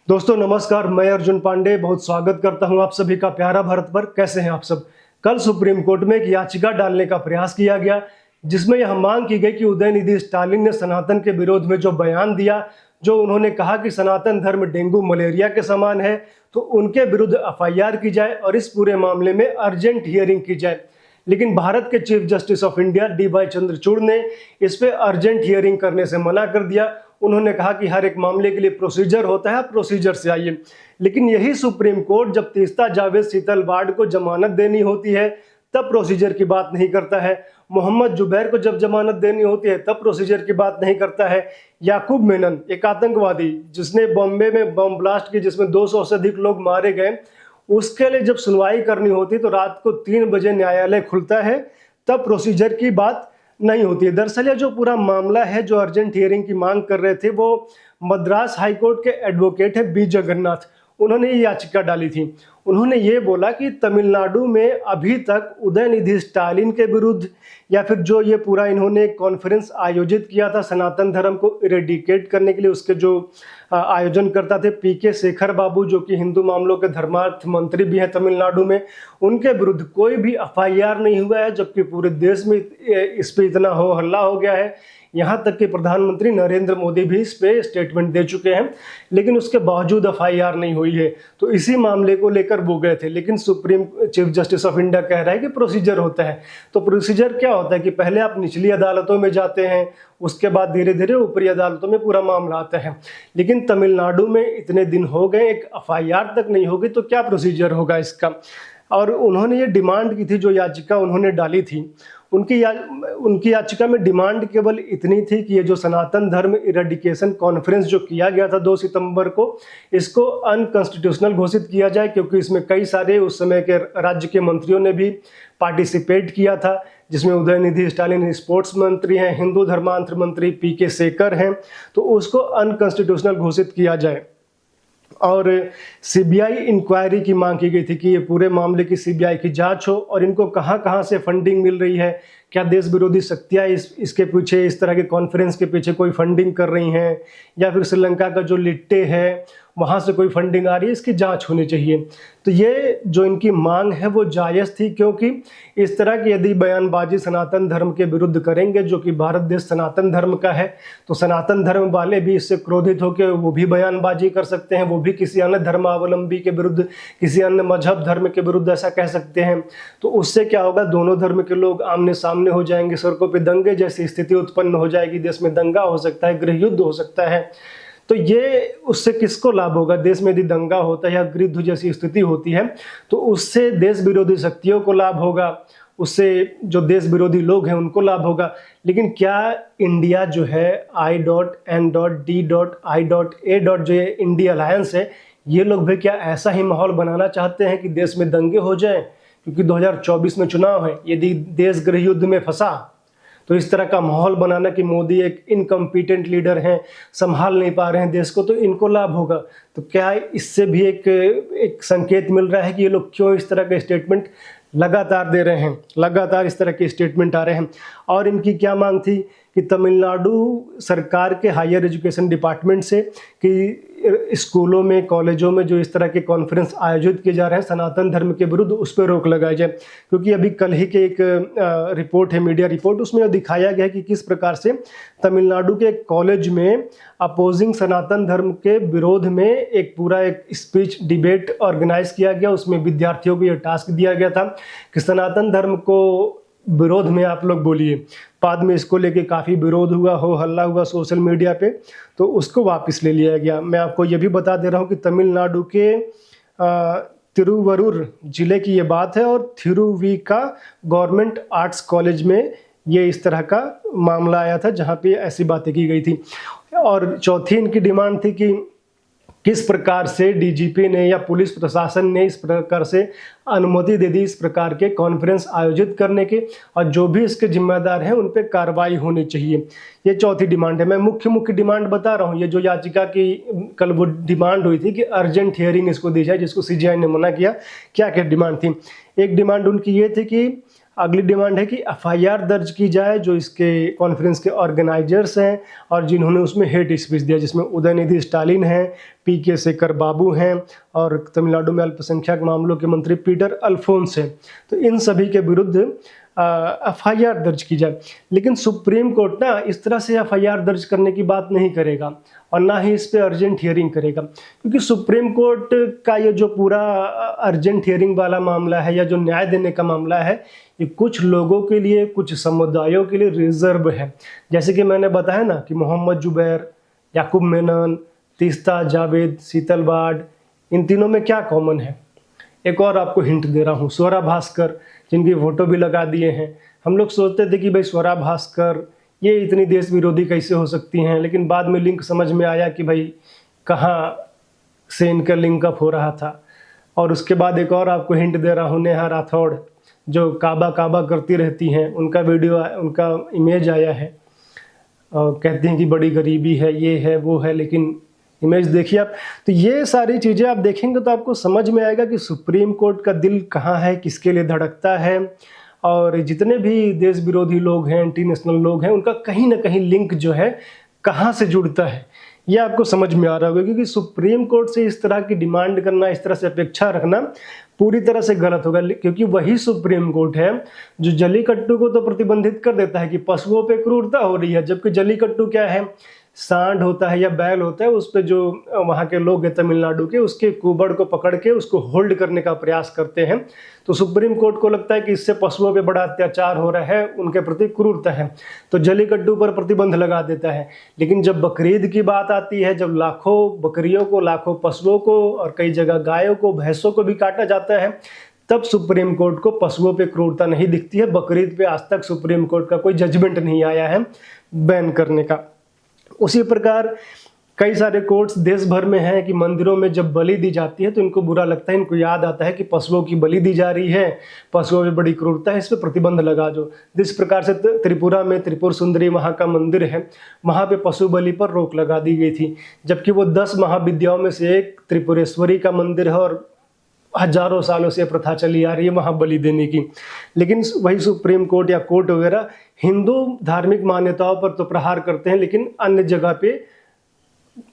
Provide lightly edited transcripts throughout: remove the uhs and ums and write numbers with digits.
दोस्तों नमस्कार, मैं अर्जुन पांडे बहुत स्वागत करता हूं आप सभी का प्यारा भारत पर। कैसे हैं आप सब। कल सुप्रीम कोर्ट में एक याचिका डालने का प्रयास किया गया जिसमें यह मांग की गई कि उदयनिधि स्टालिन ने सनातन के विरोध में जो बयान दिया, जो उन्होंने कहा कि सनातन धर्म डेंगू मलेरिया के समान है, तो उनके विरुद्ध एफआईआर की जाए और इस पूरे मामले में अर्जेंट हियरिंग की जाए। लेकिन भारत के chief justice of India D.Y.. Chandrachud ने इस पे अर्जेंट हियरिंग करने से मना कर दिया। उन्होंने कहा कि हर एक मामले के लिए प्रोसीजर होता है, आप प्रोसीजर से आइए। लेकिन यही सुप्रीम कोर्ट जब तीस्ता जावेद सीतलवाड़ को जमानत देनी होती है तब प्रोसीजर की बात नहीं करता है। मोहम्मद जुबैर को जब जमानत देनी होती है तब प्रोसीजर की बात नहीं करता है। याकूब मेनन, एक आतंकवादी जिसने बॉम्बे में बम ब्लास्ट की जिसमें 200 से अधिक लोग मारे गए, उसके लिए जब सुनवाई करनी होती तो रात को 3 बजे न्यायालय खुलता है, तब प्रोसीजर की बात नहीं होती है। दरअसल ये जो पूरा मामला है, जो अर्जेंट हियरिंग की मांग कर रहे थे, वो मद्रास हाईकोर्ट के एडवोकेट है बी जगन्नाथ। उन्होंने ये याचिका डाली थी। उन्होंने ये बोला कि तमिलनाडु में अभी तक उदयनिधि स्टालिन के विरुद्ध या फिर जो ये पूरा इन्होंने एक कॉन्फ्रेंस आयोजित किया था सनातन धर्म को इरेडिकेट करने के लिए, उसके जो आयोजन करता थे पीके शेखर बाबू, जो कि हिंदू मामलों के धर्मार्थ मंत्री भी हैं तमिलनाडु में, उनके विरुद्ध कोई भी एफआईआर नहीं हुआ है। जबकि पूरे देश में इस पे इतना हो हल्ला हो गया है, यहाँ तक कि प्रधानमंत्री नरेंद्र मोदी भी इस पे स्टेटमेंट दे चुके हैं, लेकिन उसके बावजूद एफआईआर नहीं हुई है। तो इसी मामले को लेकर वो गए थे, लेकिन supreme chief justice of India कह रहा है कि प्रोसीजर होता है। तो प्रोसीजर क्या होता है कि पहले आप निचली अदालतों में जाते हैं, उसके बाद धीरे धीरे ऊपरी अदालतों में पूरा मामला आता है। लेकिन तमिलनाडु में इतने दिन हो गए, एक एफआईआर तक नहीं होगी, तो क्या प्रोसीजर होगा इसका। और उन्होंने ये डिमांड की थी, जो याचिका उन्होंने डाली थी, उनकी याचिका में डिमांड केवल इतनी थी कि ये जो सनातन धर्म इरेडिकेशन कॉन्फ्रेंस जो किया गया था 2 सितंबर को, इसको अनकॉन्स्टिट्यूशनल घोषित किया जाए, क्योंकि इसमें कई सारे उस समय के राज्य के मंत्रियों ने भी पार्टिसिपेट किया था, जिसमें उदयनिधि स्टालिन स्पोर्ट्स मंत्री हैं, हिंदू धर्मांतर मंत्री पीके शेखर हैं। तो उसको अनकॉन्स्टिट्यूशनल घोषित किया जाए और सीबीआई इंक्वायरी की मांग की गई थी कि ये पूरे मामले की सीबीआई की जांच हो और इनको कहां कहां से फंडिंग मिल रही है, क्या देश विरोधी शक्तियां इसके पीछे, इस तरह के कॉन्फ्रेंस के पीछे कोई फंडिंग कर रही हैं, या फिर श्रीलंका का जो लिट्टे है वहां से कोई फंडिंग आ रही है, इसकी जांच होनी चाहिए। तो ये जो इनकी मांग है वो जायज़ थी, क्योंकि इस तरह की यदि बयानबाजी सनातन धर्म के विरुद्ध करेंगे, जो कि भारत देश सनातन धर्म का है, तो सनातन धर्म वाले भी इससे क्रोधित होकर वो भी बयानबाजी कर सकते हैं, वो भी किसी अन्य धर्मावलंबी के विरुद्ध, किसी अन्य मजहब धर्म के विरुद्ध ऐसा कह सकते हैं। तो उससे क्या होगा, दोनों धर्म के लोग आमने सामने हो जाएंगे, सड़कों पर दंगे जैसी स्थिति उत्पन्न हो जाएगी, देश में दंगा हो सकता है, गृह युद्ध हो सकता है। तो ये उससे किसको लाभ होगा, देश में यदि दंगा होता है या गृह जैसी स्थिति होती है तो उससे देश विरोधी शक्तियों को लाभ होगा, उससे जो देश विरोधी लोग हैं उनको लाभ होगा। लेकिन क्या इंडिया जो है I.N.D.I.A. जो ये इंडिया अलायंस है, ये लोग भी क्या ऐसा ही माहौल बनाना चाहते हैं कि देश में दंगे हो जाएं? क्योंकि 2024 में चुनाव है, यदि देश गृह युद्ध में फंसा तो इस तरह का माहौल बनाना कि मोदी एक इनकम्पिटेंट लीडर हैं, संभाल नहीं पा रहे हैं देश को, तो इनको लाभ होगा। तो क्या इससे भी एक संकेत मिल रहा है कि ये लोग क्यों इस तरह के स्टेटमेंट लगातार दे रहे हैं, लगातार इस तरह के स्टेटमेंट आ रहे हैं। और इनकी क्या मांग थी कि तमिलनाडु सरकार के हायर एजुकेशन डिपार्टमेंट से कि स्कूलों में, कॉलेजों में जो इस तरह के कॉन्फ्रेंस आयोजित किए जा रहे हैं सनातन धर्म के विरुद्ध, उस पर रोक लगाई जाए। क्योंकि अभी कल ही के एक रिपोर्ट है, मीडिया रिपोर्ट, उसमें दिखाया गया कि किस प्रकार से तमिलनाडु के कॉलेज में अपोजिंग सनातन धर्म के विरोध में एक पूरा एक स्पीच डिबेट ऑर्गेनाइज किया गया। उसमें विद्यार्थियों को यह टास्क दिया गया था कि सनातन धर्म को विरोध में आप लोग बोलिए। बाद में इसको लेके काफ़ी विरोध हुआ, हो हल्ला हुआ सोशल मीडिया पे, तो उसको वापस ले लिया गया। मैं आपको ये भी बता दे रहा हूँ कि तमिलनाडु के तिरुवरूर जिले की ये बात है, और थिरुवी का गवर्नमेंट आर्ट्स कॉलेज में ये इस तरह का मामला आया था जहाँ पे ऐसी बातें की गई थी। और चौथी इनकी डिमांड थी कि किस प्रकार से डीजीपी ने या पुलिस प्रशासन ने इस प्रकार से अनुमति दे दी इस प्रकार के कॉन्फ्रेंस आयोजित करने के, और जो भी इसके जिम्मेदार हैं उन पर कार्रवाई होनी चाहिए। ये चौथी डिमांड है। मैं मुख्य डिमांड बता रहा हूँ। ये जो याचिका की कल वो डिमांड हुई थी कि अर्जेंट हियरिंग इसको दी जाए, जिसको सीजीआई ने मना किया। क्या क्या डिमांड थी? एक डिमांड उनकी ये थी कि अगली डिमांड है कि एफआईआर दर्ज की जाए जो इसके कॉन्फ्रेंस के ऑर्गेनाइजर्स हैं और जिन्होंने उसमें हेट स्पीच दिया, जिसमें उदयनिधि स्टालिन हैं, पीके शेखर बाबू हैं और तमिलनाडु में अल्पसंख्यक मामलों के मंत्री पीटर अल्फोंस हैं। तो इन सभी के विरुद्ध एफआईआर दर्ज की जाए। लेकिन सुप्रीम कोर्ट ना इस तरह से एफआईआर दर्ज करने की बात नहीं करेगा और ना ही इस पे अर्जेंट हियरिंग करेगा, क्योंकि सुप्रीम कोर्ट का ये जो पूरा अर्जेंट हियरिंग वाला मामला है या जो न्याय देने का मामला है, ये कुछ लोगों के लिए, कुछ समुदायों के लिए रिजर्व है। जैसे कि मैंने बताया ना कि मोहम्मद जुबैर, याकूब मेनन, तीस्ता जावेद, शीतल बाड, इन तीनों में क्या कॉमन है। एक और आपको हिंट दे रहा हूँ, स्वरा भास्कर, जिनकी फोटो भी लगा दिए हैं। हम लोग सोचते थे कि भाई स्वरा भास्कर ये इतनी देश विरोधी कैसे हो सकती हैं, लेकिन बाद में लिंक समझ में आया कि भाई कहाँ से इनका लिंक अप हो रहा था। और उसके बाद एक और आपको हिंट दे रहा हूँ, नेहा राठौड़ जो काबा काबा करती रहती हैं, उनका वीडियो, उनका इमेज आया है और कहती हैं कि बड़ी गरीबी है, ये है वो है, लेकिन इमेज देखिए आप। तो ये सारी चीज़ें आप देखेंगे तो आपको समझ में आएगा कि सुप्रीम कोर्ट का दिल कहाँ है, किसके लिए धड़कता है। और जितने भी देश विरोधी लोग हैं, एंटी नेशनल लोग हैं, उनका कहीं ना कहीं लिंक जो है कहाँ से जुड़ता है, ये आपको समझ में आ रहा होगा। क्योंकि सुप्रीम कोर्ट से इस तरह की डिमांड करना, इस तरह से अपेक्षा रखना पूरी तरह से गलत होगा, क्योंकि वही सुप्रीम कोर्ट है जो जल्लीकट्टू को तो प्रतिबंधित कर देता है कि पशुओं पे क्रूरता हो रही है, जबकि जल्लीकट्टू क्या है, सांड होता है या बैल होता है, उस पर जो वहाँ के लोग हैं तमिलनाडु के, उसके कुबड़ को पकड़ के उसको होल्ड करने का प्रयास करते हैं। तो सुप्रीम कोर्ट को लगता है कि इससे पशुओं पे बड़ा अत्याचार हो रहा है, उनके प्रति क्रूरता है, तो जल्लीकट्टू पर प्रतिबंध लगा देता है। लेकिन जब बकरीद की बात आती है, जब लाखों बकरियों को, लाखों पशुओं को और कई जगह गायों को, भैंसों को भी काटा जाता है, तब सुप्रीम कोर्ट को पशुओं पे क्रूरता नहीं दिखती है। बकरीद पे आज तक सुप्रीम कोर्ट का कोई जजमेंट नहीं आया है बैन करने का। उसी प्रकार कई सारे कोर्ट्स देश भर में हैं कि मंदिरों में जब बलि दी जाती है तो इनको बुरा लगता है, इनको याद आता है कि पशुओं की बलि दी जा रही है, पशुओं में बड़ी क्रूरता है, इस पर प्रतिबंध लगा दो। जिस प्रकार से त्रिपुरा में त्रिपुर सुंदरी वहाँ का मंदिर है, वहाँ पे पशु बलि पर रोक लगा दी गई थी, जबकि वो 10 महाविद्याओं में से एक त्रिपुरेश्वरी का मंदिर है और हजारों सालों से प्रथा चली आ रही है वहाँ बलि देने की। लेकिन वही सुप्रीम कोर्ट या कोर्ट वगैरह हिंदू धार्मिक मान्यताओं पर तो प्रहार करते हैं, लेकिन अन्य जगह पे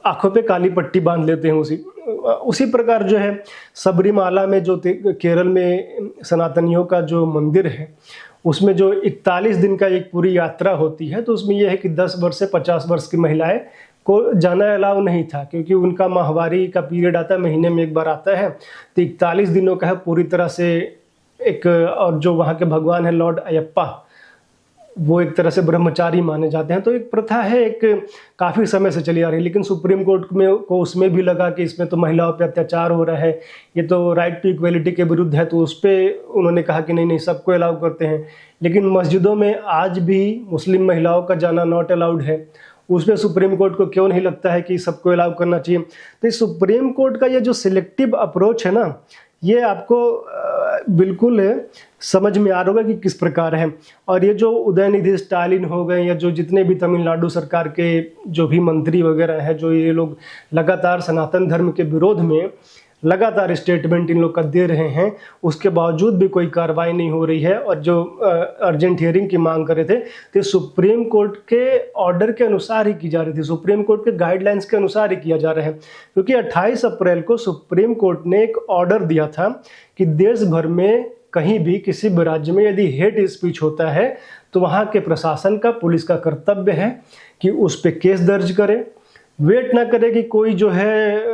आंखों पे काली पट्टी बांध लेते हैं। उसी प्रकार जो है सबरीमाला में, जो केरल में सनातनियों का जो मंदिर है, उसमें जो 41 दिन का एक पूरी यात्रा होती है, तो उसमें यह है कि 10 वर्ष से 50 वर्ष की महिलाएं को जाना अलाउ नहीं था, क्योंकि उनका माहवारी का पीरियड आता है, महीने में एक बार आता है। तो 41 दिनों का है पूरी तरह से एक, और जो वहाँ के भगवान है लॉर्ड अयप्पा, वो एक तरह से ब्रह्मचारी माने जाते हैं। तो एक प्रथा है, एक काफ़ी समय से चली आ रही है। लेकिन सुप्रीम कोर्ट में को उसमें भी लगा कि इसमें तो महिलाओं पे अत्याचार हो रहा है, ये तो राइट टू इक्वलिटी के विरुद्ध है, तो उस पर उन्होंने कहा कि नहीं नहीं, सबको अलाउ करते हैं। लेकिन मस्जिदों में आज भी मुस्लिम महिलाओं का जाना नॉट अलाउड है, उस पर सुप्रीम कोर्ट को क्यों नहीं लगता है कि सबको अलाउ करना चाहिए। तो सुप्रीम कोर्ट का ये जो सिलेक्टिव अप्रोच है ना, ये आपको बिल्कुल समझ में आ रहा होगा कि किस प्रकार है। और ये जो उदयनिधि स्टालिन हो गए या जो जितने भी तमिलनाडु सरकार के जो भी मंत्री वगैरह हैं, जो ये लोग लगातार सनातन धर्म के विरोध में लगातार स्टेटमेंट इन लोग का दे रहे हैं, उसके बावजूद भी कोई कार्रवाई नहीं हो रही है। और जो अर्जेंट हियरिंग की मांग कर रहे थे, तो सुप्रीम कोर्ट के ऑर्डर के अनुसार ही की जा रही थी, सुप्रीम कोर्ट के गाइडलाइंस के अनुसार ही किया जा रहा है। क्योंकि 28 अप्रैल को सुप्रीम कोर्ट ने एक ऑर्डर दिया था कि देश भर में कहीं भी किसी भी राज्य में यदि हेट स्पीच होता है, तो वहाँ के प्रशासन का, पुलिस का कर्तव्य है कि उस पर केस दर्ज करे, वेट ना करे कि कोई जो है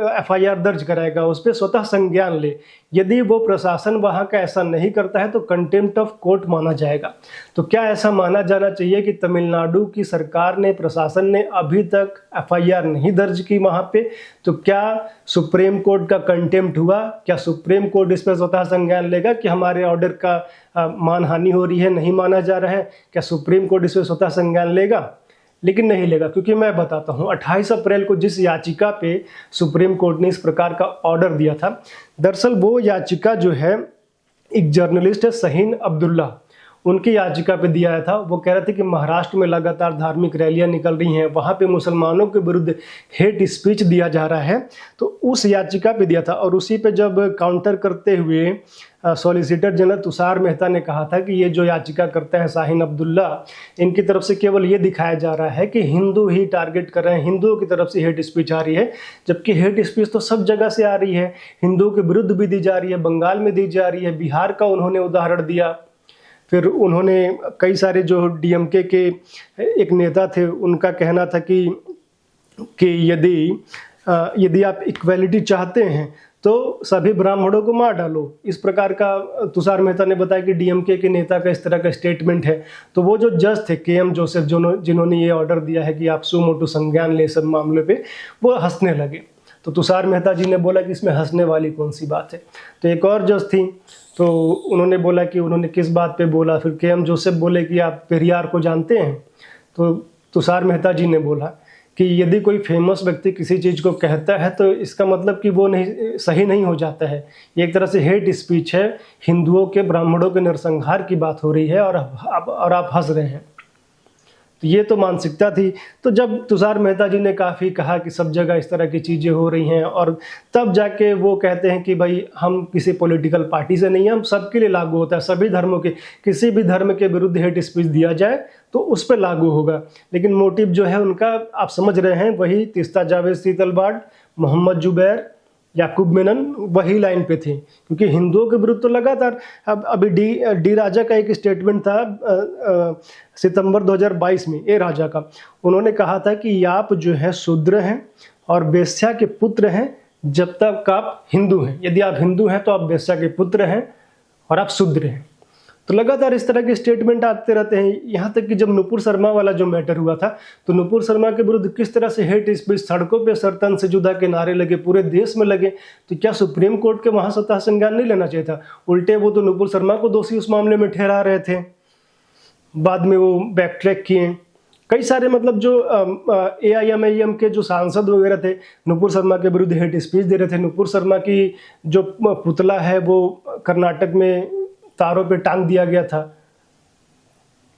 एफआईआर दर्ज कराएगा, उस पर स्वतः संज्ञान ले। यदि वो प्रशासन वहाँ का ऐसा नहीं करता है तो कंटेम्प्ट ऑफ कोर्ट माना जाएगा। तो क्या ऐसा माना जाना चाहिए कि तमिलनाडु की सरकार ने, प्रशासन ने अभी तक एफआईआर नहीं दर्ज की वहाँ पे, तो क्या सुप्रीम कोर्ट का कंटेम्प्ट हुआ? क्या सुप्रीम कोर्ट इस पर स्वतः संज्ञान लेगा कि हमारे ऑर्डर का मानहानि हो रही है, नहीं माना जा रहा है? क्या सुप्रीम कोर्ट इस पर स्वतः संज्ञान लेगा? लेकिन नहीं लेगा, क्योंकि मैं बताता हूँ 28 अप्रैल को जिस याचिका पे सुप्रीम कोर्ट ने इस प्रकार का ऑर्डर दिया था, दरअसल वो याचिका जो है, एक जर्नलिस्ट है शाहीन अब्दुल्ला, उनकी याचिका पे दिया था। वो कह रहे थे कि महाराष्ट्र में लगातार धार्मिक रैलियां निकल रही हैं, वहाँ पे मुसलमानों के विरुद्ध हेट स्पीच दिया जा रहा है, तो उस याचिका पे दिया था। और उसी पे जब काउंटर करते हुए सॉलिसिटर जनरल तुषार मेहता ने कहा था कि ये जो याचिका करता है शाहीन अब्दुल्ला, इनकी तरफ से केवल ये दिखाया जा रहा है कि हिंदू ही टारगेट कर रहे हैं, हिंदुओं की तरफ से हेट स्पीच आ रही है, जबकि हेट स्पीच तो सब जगह से आ रही है, हिंदुओं के विरुद्ध भी दी जा रही है, बंगाल में दी जा रही है, बिहार का उन्होंने उदाहरण दिया। फिर उन्होंने कई सारे जो डीएमके के एक नेता थे उनका कहना था कि यदि आप इक्वालिटी चाहते हैं तो सभी ब्राह्मणों को मार डालो, इस प्रकार का तुषार मेहता ने बताया कि डीएमके के नेता का इस तरह का स्टेटमेंट है। तो वो जो जज थे केएम जोसेफ, जिन्होंने ये ऑर्डर दिया है कि आप सुमोटो संज्ञान ले सब मामले पे, वो हंसने लगे। तो तुषार मेहता जी ने बोला कि इसमें हंसने वाली कौन सी बात है। तो एक और जज थी, तो उन्होंने बोला कि उन्होंने किस बात पे बोला। फिर केएम जोसेफ बोले कि आप पेरियार को जानते हैं। तो तुषार मेहता जी ने बोला कि यदि कोई फेमस व्यक्ति किसी चीज़ को कहता है तो इसका मतलब कि वो नहीं सही नहीं हो जाता है, ये एक तरह से हेट स्पीच है, हिंदुओं के ब्राह्मणों के नरसंहार की बात हो रही है और आप हंस रहे हैं। तो ये तो मानसिकता थी। तो जब तुषार मेहता जी ने काफ़ी कहा कि सब जगह इस तरह की चीज़ें हो रही हैं, और तब जाके वो कहते हैं कि भाई हम किसी पॉलिटिकल पार्टी से नहीं हैं, हम सबके लिए लागू होता है, सभी धर्मों के, किसी भी धर्म के विरुद्ध हेट स्पीच दिया जाए तो उस पर लागू होगा। लेकिन मोटिव जो है उनका आप समझ रहे हैं, वही तीस्ता जावेद सीतलवाड़, मोहम्मद जुबैर, याकूब मेनन वही लाइन पे थे, क्योंकि हिंदुओं के विरुद्ध तो लगातार। अब अभी डी राजा का एक स्टेटमेंट था सितंबर 2022 में, ए राजा का, उन्होंने कहा था कि आप जो है शूद्र हैं और वेश्या के पुत्र हैं जब तक आप हिंदू हैं, यदि आप हिंदू हैं तो आप वेश्या के पुत्र हैं और आप शूद्र हैं। तो लगातार इस तरह के स्टेटमेंट आते रहते हैं। यहाँ तक कि जब नुपुर शर्मा वाला जो मैटर हुआ था, तो नुपुर शर्मा के विरुद्ध किस तरह से हेट स्पीच, सड़कों पे सरतन से जुदा के नारे लगे, पूरे देश में लगे। तो क्या सुप्रीम कोर्ट के वहाँ स्वतः संज्ञान नहीं लेना चाहिए था? उल्टे वो तो नुपुर शर्मा को दोषी उस मामले में ठहरा रहे थे, बाद में वो बैक ट्रैक किए। कई सारे मतलब जो AIMIM के जो सांसद वगैरह थे, नुपुर शर्मा के विरुद्ध हेट स्पीच दे रहे थे। नुपुर शर्मा की जो पुतला है वो कर्नाटक में तारों पे टांग दिया गया था।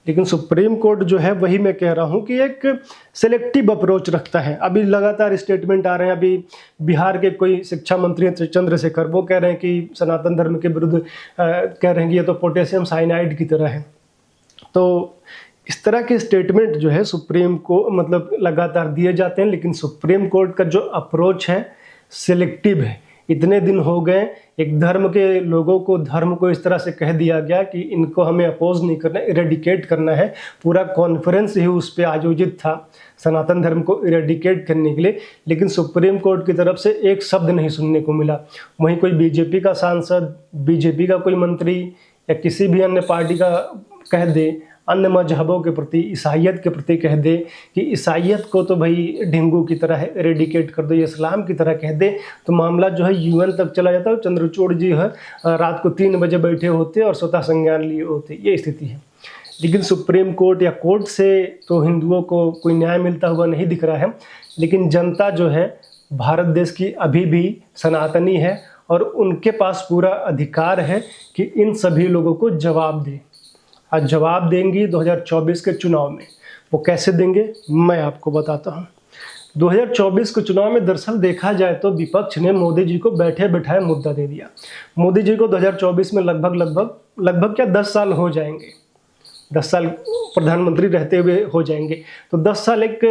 लेकिन सुप्रीम कोर्ट जो है, वही मैं कह रहा हूँ कि एक सेलेक्टिव अप्रोच रखता है। अभी लगातार स्टेटमेंट आ रहे हैं। अभी बिहार के कोई शिक्षा मंत्री चंद्रशेखर, वो कह रहे हैं कि सनातन धर्म के विरुद्ध कह रहे हैं कि ये तो पोटेशियम साइनाइड की तरह है। तो इस तरह के स्टेटमेंट जो है सुप्रीम को मतलब लगातार दिए जाते हैं, लेकिन सुप्रीम कोर्ट का जो अप्रोच है सेलेक्टिव है। इतने दिन हो गए, एक धर्म के लोगों को, धर्म को इस तरह से कह दिया गया कि इनको हमें अपोज नहीं करना, इरेडिकेट करना है। पूरा कॉन्फ्रेंस ही उस पर आयोजित था सनातन धर्म को इरेडिकेट करने के लिए, लेकिन सुप्रीम कोर्ट की तरफ से एक शब्द नहीं सुनने को मिला। वहीं कोई बीजेपी का सांसद, बीजेपी का कोई मंत्री या किसी भी अन्य पार्टी का कह दे, अन्य मजहबों के प्रति, ईसाइयत के प्रति कह दे कि ईसाइयत को तो भाई डेंगू की तरह रेडिकेट कर दो, या इस्लाम की तरह कह दे, तो मामला जो है UN तक चला जाता है। चंद्रचूड़ जी है रात को 3 बजे बैठे होते और स्वतः संज्ञान लिए होते, ये स्थिति है। लेकिन सुप्रीम कोर्ट या कोर्ट से तो हिंदुओं को कोई न्याय मिलता हुआ नहीं दिख रहा है। लेकिन जनता जो है भारत देश की अभी भी सनातनी है, और उनके पास पूरा अधिकार है कि इन सभी लोगों को जवाब दे। आज जवाब देंगी 2024 के चुनाव में। वो कैसे देंगे मैं आपको बताता हूँ। 2024 के चुनाव में दरअसल देखा जाए तो विपक्ष ने मोदी जी को बैठे बैठाए मुद्दा दे दिया। मोदी जी को 2024 में लगभग क्या 10 साल हो जाएंगे, 10 साल प्रधानमंत्री रहते हुए हो जाएंगे। तो 10 साल एक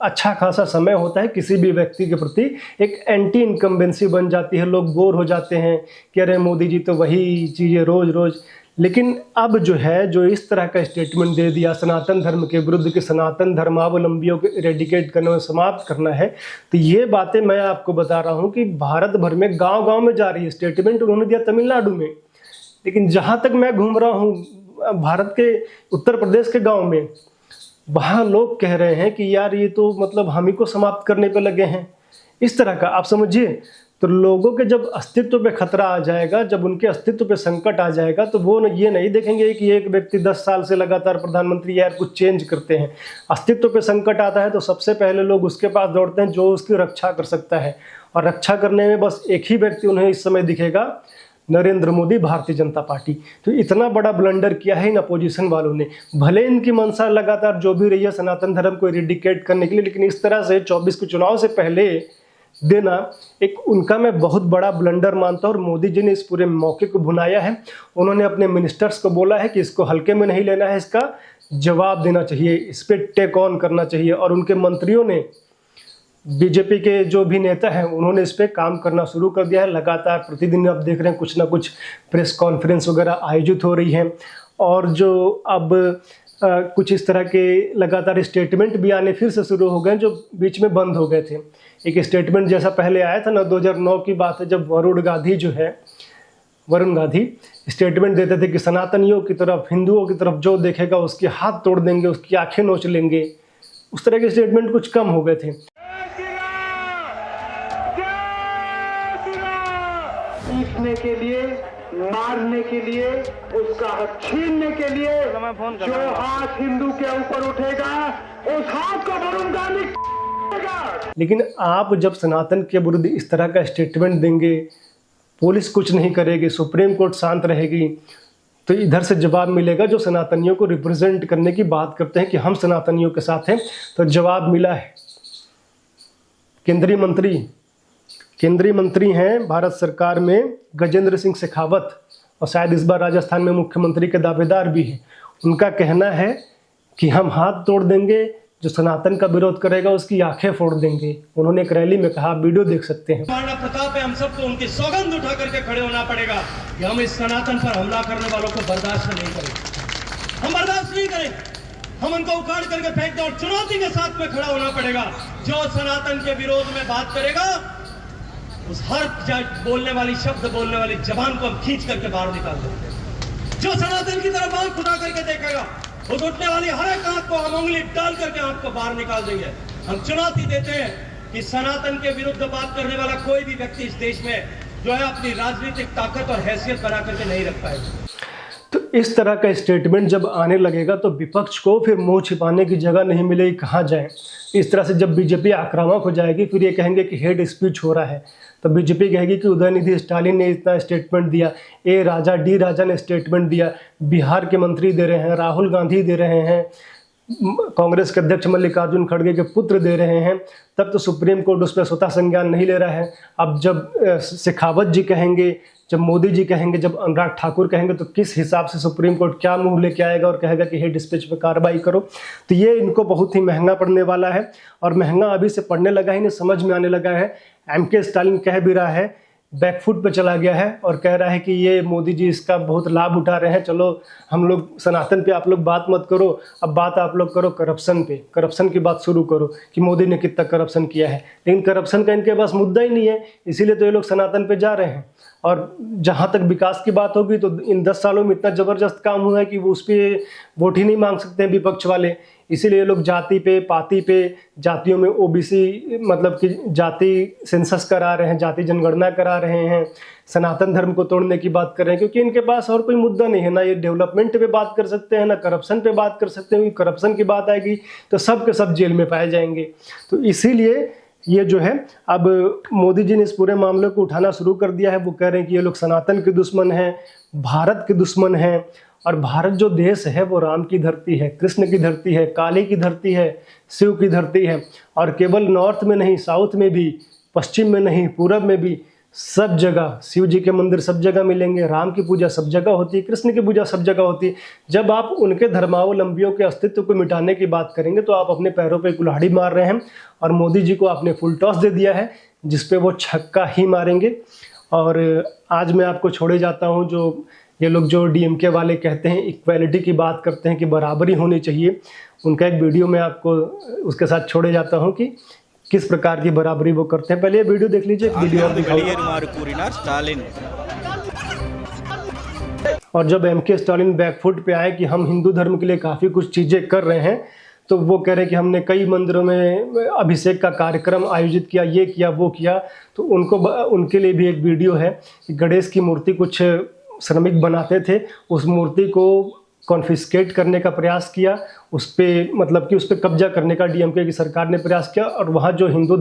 अच्छा खासा समय होता है किसी भी व्यक्ति के प्रति। एक एंटी इनकम्बेंसी बन जाती है, लोग बोर हो जाते हैं कि अरे मोदी जी तो वही चीज़ें रोज रोज। लेकिन अब जो है, जो इस तरह का स्टेटमेंट दे दिया सनातन धर्म के विरुद्ध कि सनातन धर्मावलंबियों को इरेडिकेट करना और समाप्त करना है, तो ये बातें मैं आपको बता रहा हूँ कि भारत भर में गांव-गांव में जा रही है। स्टेटमेंट उन्होंने दिया तमिलनाडु में, लेकिन जहाँ तक मैं घूम रहा हूँ भारत के उत्तर प्रदेश के गाँव में, वहाँ लोग कह रहे हैं कि यार ये तो मतलब हम ही को समाप्त करने पे लगे हैं। इस तरह का आप समझिए। तो लोगों के जब अस्तित्व पे खतरा आ जाएगा, जब उनके अस्तित्व पे संकट आ जाएगा, तो वो ये नहीं देखेंगे कि एक व्यक्ति 10 साल से लगातार प्रधानमंत्री यार कुछ चेंज करते हैं। अस्तित्व पे संकट आता है तो सबसे पहले लोग उसके पास दौड़ते हैं जो उसकी रक्षा कर सकता है, और रक्षा करने में बस एक ही व्यक्ति उन्हें इस समय दिखेगा, नरेंद्र मोदी, भारतीय जनता पार्टी। तो इतना बड़ा ब्लंडर किया है इन अपोजिशन वालों ने। भले इनकी मंशा लगातार जो भी रही है सनातन धर्म को इरेडिकेट करने के लिए, लेकिन इस तरह से 24 के चुनाव से पहले देना एक उनका मैं बहुत बड़ा ब्लंडर मानता हूँ। और मोदी जी ने इस पूरे मौके को भुनाया है। उन्होंने अपने मिनिस्टर्स को बोला है कि इसको हल्के में नहीं लेना है, इसका जवाब देना चाहिए, इस पर टेक ऑन करना चाहिए। और उनके मंत्रियों ने, बीजेपी के जो भी नेता हैं, उन्होंने इस पर काम करना शुरू कर दिया है। लगातार प्रतिदिन आप देख रहे हैं कुछ ना कुछ प्रेस कॉन्फ्रेंस वगैरह आयोजित हो रही हैं। और जो अब कुछ इस तरह के लगातार स्टेटमेंट भी आने फिर से शुरू हो गए जो बीच में बंद हो गए थे। एक स्टेटमेंट जैसा पहले आया था ना, 2009 की बात है, जब वरुण गांधी स्टेटमेंट देते थे कि सनातनियों की तरफ, हिंदुओं की तरफ जो देखेगा उसके हाथ तोड़ देंगे, उसकी आंखें नोच लेंगे। उस तरह के स्टेटमेंट कुछ कम हो गए थे। पीटने के लिए, मारने के लिए, उसका हक छीनने के लिए जो हाथ हिंदू के ऊपर उठेगा उस हाथ को वरुण गांधी। लेकिन आप जब सनातन के विरुद्ध इस तरह का स्टेटमेंट देंगे, पुलिस कुछ नहीं करेगी, सुप्रीम कोर्ट शांत रहेगी, तो इधर से जवाब मिलेगा जो सनातनियों को रिप्रेजेंट करने की बात करते हैं कि हम सनातनियों के साथ हैं। तो जवाब मिला है। केंद्रीय मंत्री हैं भारत सरकार में गजेंद्र सिंह शेखावत, और शायद इस बार राजस्थान में मुख्यमंत्री के दावेदार भी हैं। उनका कहना है कि हम हाथ तोड़ देंगे, जो सनातन का विरोध करेगा उसकी आंखें फोड़ देंगे। उन्होंने एक रैली में कहा, वीडियो देख सकते हैं। हमारा प्रताप है, हम सबको उनकी सौगंध उठा करके खड़े होना पड़ेगा कि हम इस सनातन पर हमला करने वालों को बर्दाश्त नहीं करेंगे। हम बर्दाश्त नहीं करेंगे, हम उनको उखाड़ करके फेंक दें और चुनौती के साथ में खड़ा होना पड़ेगा। जो सनातन के विरोध में बात करेगा उस हर बोलने वाली, शब्द बोलने वाली जबान को हम खींच करके बाहर निकाल देंगे। जो सनातन की तरफ आंख उठा करके देखेगा उस उठने वाली हर एक आंख को हम उंगली डाल करके आंख को बाहर निकाल देंगे। हम चुनौती देते हैं कि सनातन के विरुद्ध बात करने वाला कोई भी व्यक्ति इस देश में जो है अपनी राजनीतिक ताकत और हैसियत बना करके नहीं रख पाएगा। तो इस तरह का स्टेटमेंट जब आने लगेगा तो विपक्ष को फिर मुंह छिपाने की जगह नहीं मिलेगी, कहाँ जाए। इस तरह से जब बीजेपी आक्रामक हो जाएगी, फिर ये कहेंगे कि हेड स्पीच हो रहा है, तो बीजेपी कहेगी कि उदयनिधि स्टालिन ने इतना स्टेटमेंट दिया, डी राजा ने स्टेटमेंट दिया, बिहार के मंत्री दे रहे हैं, राहुल गांधी दे रहे हैं, कांग्रेस के अध्यक्ष मल्लिकार्जुन खड़गे के पुत्र दे रहे हैं। तब तो सुप्रीम कोर्ट उस पर स्वतः संज्ञान नहीं ले रहा है। अब जब शेखावत जी कहेंगे, जब मोदी जी कहेंगे, जब अनुराग ठाकुर कहेंगे, तो किस हिसाब से सुप्रीम कोर्ट क्या मुंह लेके आएगा और कहेगा कि हेड स्पीच पे कार्रवाई करो। तो ये इनको बहुत ही महंगा पड़ने वाला है। और महंगा अभी से पड़ने लगा ही नहीं, समझ में आने लगा है। एमके स्टालिन कह भी रहा है, बैकफुट पे चला गया है और कह रहा है कि ये मोदी जी इसका बहुत लाभ उठा रहे हैं। चलो हम लोग सनातन पे आप लोग बात मत करो, अब बात आप लोग करो करप्शन पे, करप्शन की बात शुरू करो कि मोदी ने कितना करप्शन किया है। लेकिन करप्शन का इनके पास मुद्दा ही नहीं है, इसीलिए तो ये लोग सनातन पे जा रहे हैं। और जहाँ तक विकास की बात होगी तो इन 10 सालों में इतना ज़बरदस्त काम हुआ है कि वो उस पर वोट ही नहीं मांग सकते हैं विपक्ष वाले। इसीलिए ये लोग जाति पे, पाति पे, जातियों में ओबीसी मतलब कि जाति सेंसस करा रहे हैं, जाति जनगणना करा रहे हैं, सनातन धर्म को तोड़ने की बात कर रहे हैं, क्योंकि इनके पास और कोई मुद्दा नहीं है। ना ये डेवलपमेंट पे बात कर सकते हैं, ना करप्शन पे बात कर सकते हैं। करप्शन की बात आएगी तो सब के सब जेल में पाए जाएंगे। तो इसीलिए ये जो है अब मोदी जी ने इस पूरे मामले को उठाना शुरू कर दिया है। वो कह रहे हैं कि ये लोग सनातन के दुश्मन हैं, भारत के दुश्मन हैं। और भारत जो देश है वो राम की धरती है, कृष्ण की धरती है, काली की धरती है, शिव की धरती है। और केवल नॉर्थ में नहीं, साउथ में भी, पश्चिम में नहीं, पूरब में भी, सब जगह शिव जी के मंदिर सब जगह मिलेंगे। राम की पूजा सब जगह होती है, कृष्ण की पूजा सब जगह होती है। जब आप उनके धर्मावलंबियों के अस्तित्व को मिटाने की बात करेंगे तो आप अपने पैरों पे कुल्हाड़ी मार रहे हैं। और मोदी जी को आपने फुल टॉस दे दिया है जिसपे वो छक्का ही मारेंगे। और आज मैं आपको छोड़े जाता हूँ। जो ये लोग जो डीएमके वाले कहते हैं, इक्वालिटी की बात करते हैं कि बराबरी होनी चाहिए, उनका एक वीडियो मैं आपको उसके साथ छोड़े जाता हूँ कि किस प्रकार की बराबरी वो करते हैं। पहले ये वीडियो देख लीजिए, वीडियो और और जब एमके स्टालिन बैकफुट पे आए कि हम हिंदू धर्म के लिए काफ़ी कुछ चीज़ें कर रहे हैं, तो वो कह रहे हैं कि हमने कई मंदिरों में अभिषेक का कार्यक्रम आयोजित किया, ये किया, वो किया। तो उनके लिए भी एक वीडियो है कि गणेश की मूर्ति कुछ श्रमिक बनाते थे, उस मूर्ति को कॉन्फिस्केट करने का प्रयास किया, उस पर मतलब कि उस पर कब्जा करने का डीएमके की सरकार ने प्रयास किया। और वहाँ जो हिंदू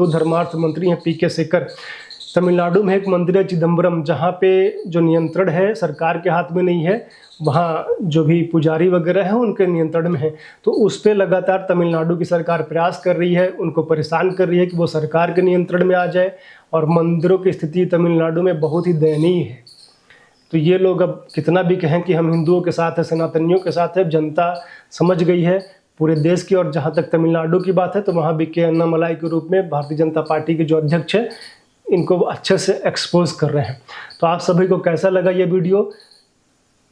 धर्मार्थ मंत्री हैं पीके सेकर, तमिलनाडु में एक मंदिर है चिदम्बरम, जहाँ पे जो नियंत्रण है सरकार के हाथ में नहीं है, वहाँ जो भी पुजारी वगैरह हैं उनके नियंत्रण में है। तो उस पर लगातार तमिलनाडु की सरकार प्रयास कर रही है, उनको परेशान कर रही है कि वो सरकार के नियंत्रण में आ जाए। और मंदिरों की स्थिति तमिलनाडु में बहुत ही दयनीय है। तो ये लोग अब कितना भी कहें कि हम हिंदुओं के साथ है, सनातनियों के साथ है, जनता समझ गई है पूरे देश की। और जहाँ तक तमिलनाडु की बात है तो वहाँ भी के अन्नामलाई के रूप में भारतीय जनता पार्टी के जो अध्यक्ष है इनको अच्छे से एक्सपोज कर रहे हैं। तो आप सभी को कैसा लगा ये वीडियो?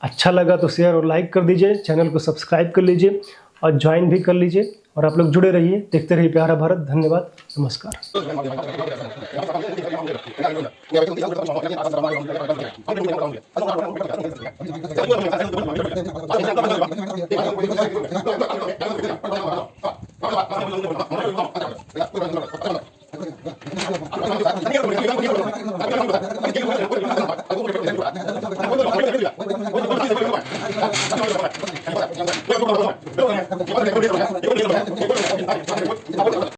अच्छा लगा तो शेयर और लाइक कर दीजिए, चैनल को सब्सक्राइब कर लीजिए और ज्वाइन भी कर लीजिए। और आप लोग जुड़े रहिए, देखते रहिए प्यारा भारत। धन्यवाद, नमस्कार।